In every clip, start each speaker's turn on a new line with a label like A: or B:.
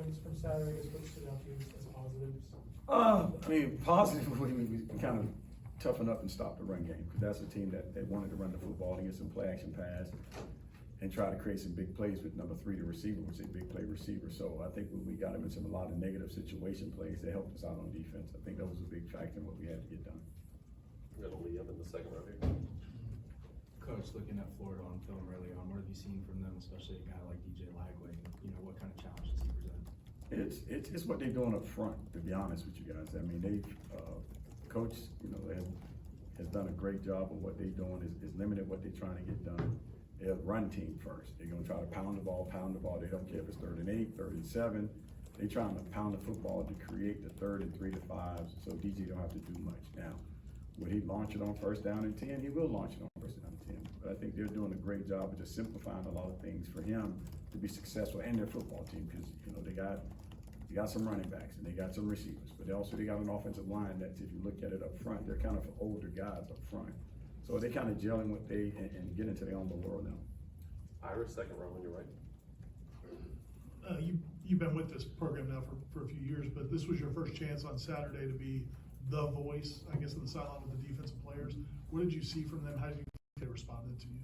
A: points from Saturday? I guess what stood out to you as positives?
B: I mean, positively, we kind of toughened up and stopped the run game, because that's a team that they wanted to run the football and get some play action pass and try to create some big plays with number 3, the receiver, which is a big play receiver. So I think when we got him in a lot of negative situation plays, they helped us out on defense. I think that was a big factor in what we had to get done.
C: We're gonna lead up in the second row here.
D: Coach, looking at Florida on film early on, what have you seen from them, especially a guy like DJ Lagway? You know, what kind of challenges he present?
B: It's what they're doing up front, to be honest with you guys. I mean, they've, Coach, has done a great job of what they're doing, is limited what they're trying to get done. They'll run team first. They're gonna try to pound the ball. They don't care if it's 3rd and 8, 3rd and 7. They're trying to pound the football to create the 3rd and 3 to 5, so DJ don't have to do much. Now, will he launch it on 1st down and 10? He will launch it on 1st down and 10. But I think they're doing a great job of just simplifying a lot of things for him to be successful, and their football team, because they got some running backs and they got some receivers, but they got an offensive line that's, if you look at it up front, they're kind of older guys up front. So they kind of gelling what and get into their own world now.
C: Ira, second row on your right.
E: You've been with this program now for a few years, but this was your first chance on Saturday to be the voice, I guess, in the sideline with the defensive players. What did you see from them? How did you think they responded to you?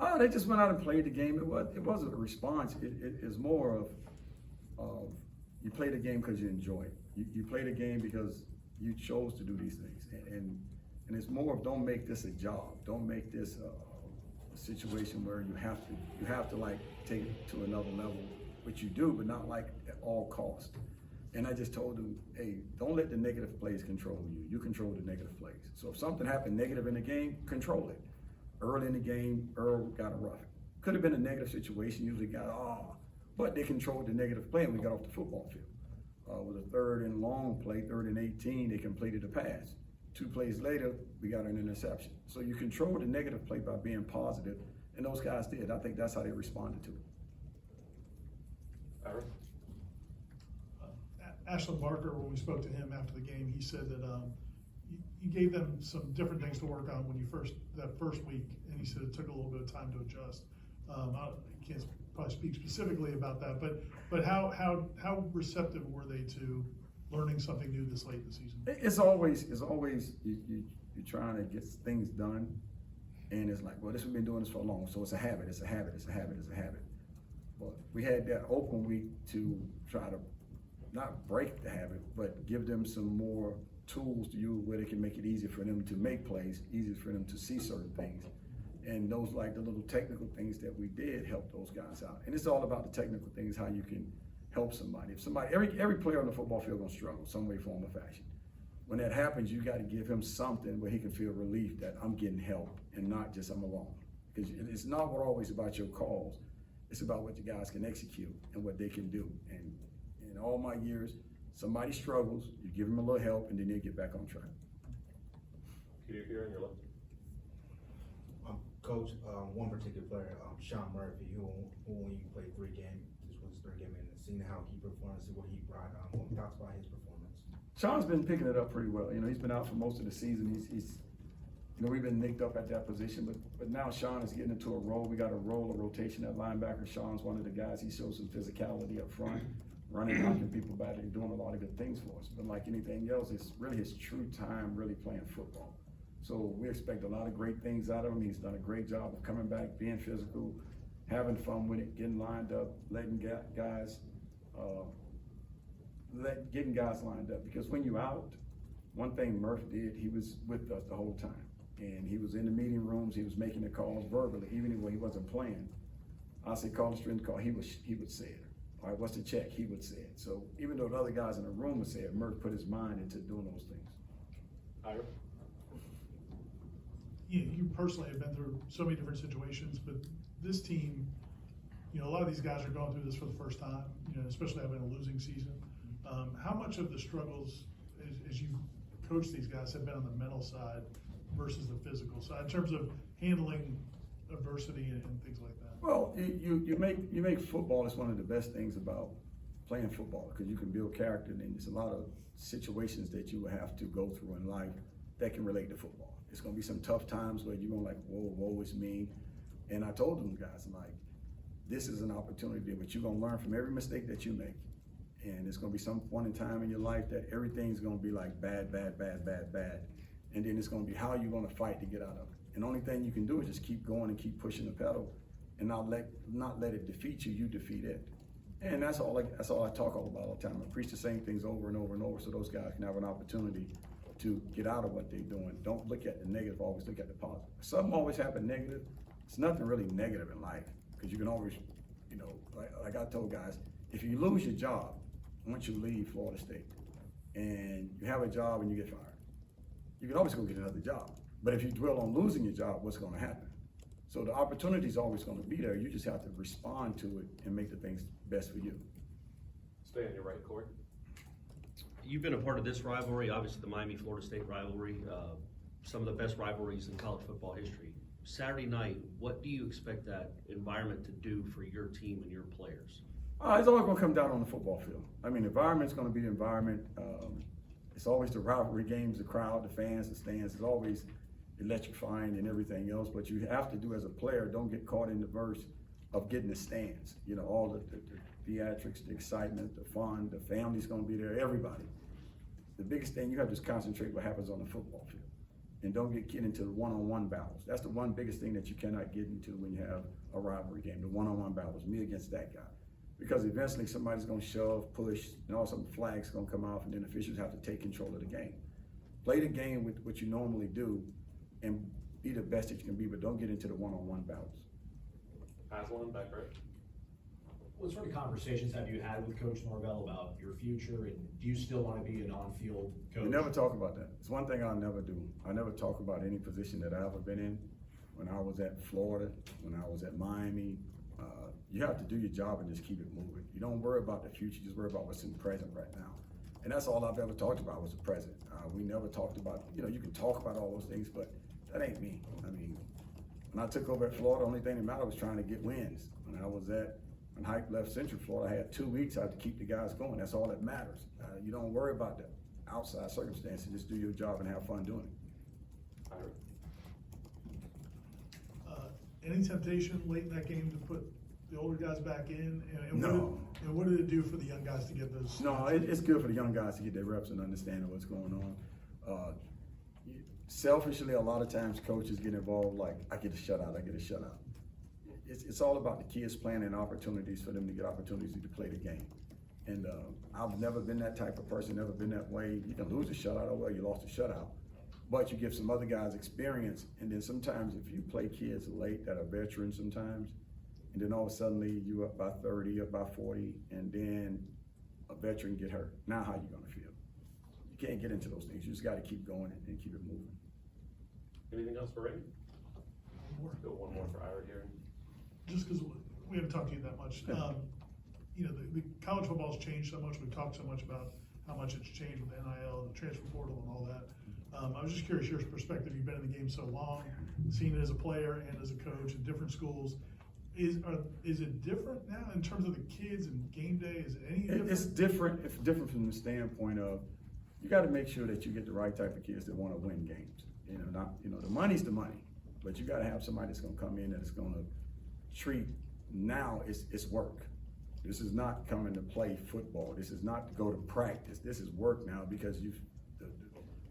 B: Oh, they just went out and played the game. It wasn't a response. It is more of you play the game because you enjoy it. You play the game because you chose to do these things, and it's more of, don't make this a job. Don't make this a situation where you have to like take it to another level, which you do, but not like at all cost. And I just told them, hey, don't let the negative plays control you. You control the negative plays. So if something happened negative in the game, control it. Early in the game, Earl got a rough. Could have been a negative situation, usually but they controlled the negative play and we got off the football field. With a 3rd and long play, 3rd and 18, they completed a pass. 2 plays later, we got an interception. So you control the negative play by being positive, and those guys did. I think that's how they responded to it.
C: Ira?
E: Ashland Barker, when we spoke to him after the game, he said that you gave them some different things to work on when that first week, and he said it took a little bit of time to adjust. I can't probably speak specifically about that, but how receptive were they to learning something new this late in the season?
B: It's always you're trying to get things done, and it's like, well, we've been doing this for long, so it's a habit. But we had that open week to try to not break the habit, but give them some more tools to use where they can make it easier for them to make plays, easier for them to see certain things. And those, like the little technical things that we did, help those guys out. And it's all about the technical things, how you can help somebody. If somebody, every player on the football field gonna struggle some way, form, or fashion. When that happens, you gotta give him something where he can feel relief that I'm getting help and not just I'm alone. Because it's not always about your calls. It's about what the guys can execute and what they can do. And in all my years, somebody struggles, you give them a little help, and then they get back on track.
C: Peter, here on your left.
F: Coach, one particular player, Sean Murphy, who when you played 3 games, this was his 3rd game, and seeing how he performed, see what he brought, what thoughts about his performance?
B: Sean's been picking it up pretty well. He's been out for most of the season. He's we've been nicked up at that position, but now Sean is getting into a role. We got a rotation at linebacker. Sean's one of the guys. He shows some physicality up front, running, knocking people back, and doing a lot of good things for us. But like anything else, it's really his true time really playing football. So we expect a lot of great things out of him. He's done a great job of coming back, being physical, having fun with it, getting lined up, letting guys lined up. Because when you're out, one thing Murph did, he was with us the whole time. And he was in the meeting rooms, he was making the calls verbally, even when he wasn't playing. I say call the strength call, he would say it. All right, what's the check? He would say it. So even though the other guys in the room would say it, Murph put his mind into doing those things.
C: Ira?
E: You personally have been through so many different situations, but this team, a lot of these guys are going through this for the first time, especially having a losing season. How much of the struggles as you coach these guys have been on the mental side versus the physical side in terms of handling adversity and things like that?
B: Well, you make football is one of the best things about playing football, because you can build character, and there's a lot of situations that you will have to go through in life that can relate to football. It's gonna be some tough times where you're gonna woe is me. And I told them guys, I'm like, this is an opportunity, but you're gonna learn from every mistake that you make. And it's gonna be some point in time in your life that everything's gonna be like bad. And then it's gonna be how you're gonna fight to get out of it. And the only thing you can do is just keep going and keep pushing the pedal and not let it defeat you, you defeat it. And that's all I talk about all the time. I preach the same things over and over and over so those guys can have an opportunity to get out of what they're doing. Don't look at the negative, always look at the positive. Something always happen negative. It's nothing really negative in life because you can always, you know, like I told guys, if you lose your job once you leave Florida State and you have a job and you get fired, you can always go get another job. But if you dwell on losing your job, what's gonna happen? So the opportunity is always gonna be there. You just have to respond to it and make the things best for you.
C: Stay on your right, Corey.
G: You've been a part of this rivalry, obviously the Miami-Florida State rivalry, some of the best rivalries in college football history. Saturday night, what do you expect that environment to do for your team and your players?
B: It's always gonna come down on the football field. I mean, the environment's gonna be the environment. It's always the rivalry games, the crowd, the fans, the stands. It's always electrifying and everything else. But you have to do as a player, don't get caught in the verse of getting the stands. You know, all the theatrics, the excitement, the fun, the family's gonna be there, everybody. The biggest thing, you have to just concentrate what happens on the football field. And don't get into the one-on-one battles. That's the one biggest thing that you cannot get into when you have a rivalry game, the one-on-one battles, me against that guy. Because eventually somebody's gonna shove, push, and all of a sudden flags gonna come off and then officials have to take control of the game. Play the game with what you normally do and be the best that you can be, but don't get into the one-on-one battles.
C: Aslan, back right.
H: What sort of conversations have you had with Coach Norvell about your future, and do you still want to be an on-field coach?
B: We never talk about that. It's one thing I'll never do. I never talk about any position that I've ever been in. When I was at Florida, when I was at Miami, you have to do your job and just keep it moving. You don't worry about the future, just worry about what's in the present right now. And that's all I've ever talked about was the present. We never talked about, you know, you can talk about all those things, but that ain't me. I mean, when I took over at Florida, the only thing that mattered was trying to get wins. When Hype left Central Florida, I had 2 weeks, I had to keep the guys going. That's all that matters. You don't worry about the outside circumstances, just do your job and have fun doing it.
C: Ira.
E: Any temptation late in that game to put the older guys back in? And
B: No.
E: what did it do for the young guys to get those?
B: No, it's good for the young guys to get their reps and understanding what's going on. Selfishly, a lot of times coaches get involved like, I get a shutout. It's all about the kids playing and opportunities for them to get opportunities to play the game. And I've never been that type of person, never been that way. You can lose a shutout, oh well, you lost a shutout. But you give some other guys experience, and then sometimes if you play kids late that are veterans sometimes, and then all of a sudden you up by 30, up by 40, and then a veteran get hurt. Now how you gonna feel? You can't get into those things. You just gotta keep going and keep it moving.
C: Anything else for Randy?
E: More.
C: Go one more for Ira here.
E: Just because we haven't talked to you that much. You know, the college football's changed so much. We've talked so much about how much it's changed with the NIL and the transfer portal and all that. I was just curious, your perspective, you've been in the game so long, seen it as a player and as a coach in different schools. Is it different now in terms of the kids and game day? Is it any different?
B: It's different. It's different from the standpoint of you got to make sure that you get the right type of kids that want to win games. The money's the money, but you got to have somebody that's going to come in that is going to treat now it's work. This is not coming to play football. This is not to go to practice. This is work now because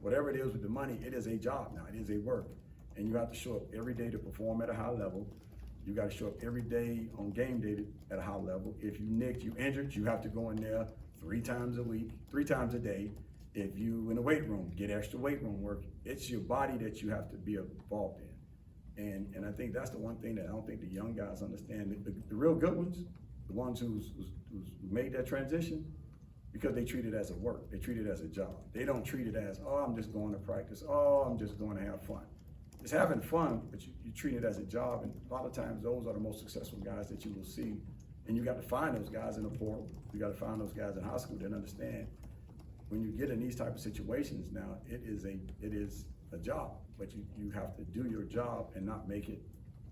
B: whatever it is with the money, it is a job now. It is a work, and you have to show up every day to perform at a high level. You got to show up every day on game day at a high level. If you nicked, you injured, you have to go in there 3 times a week, 3 times a day. If you in the weight room, get extra weight room work. It's your body that you have to be involved in. And I think that's the one thing that I don't think the young guys understand. The real good ones, the ones who made that transition, because they treat it as a work. They treat it as a job. They don't treat it as, oh, I'm just going to practice. Oh, I'm just going to have fun. It's having fun, but you treat it as a job. And a lot of times those are the most successful guys that you will see. And you got to find those guys in the portal. You got to find those guys in high school that understand when you get in these type of situations now, it is a job, but you have to do your job and not make it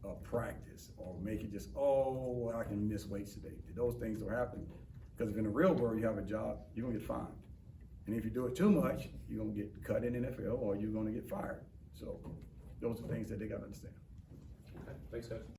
B: a practice or make it just, oh, I can miss weights today. Those things don't happen. Because if in the real world you have a job, you're gonna get fined. And if you do it too much, you're gonna get cut in NFL or you're gonna get fired. So those are things that they gotta understand.
C: Okay, thanks guys.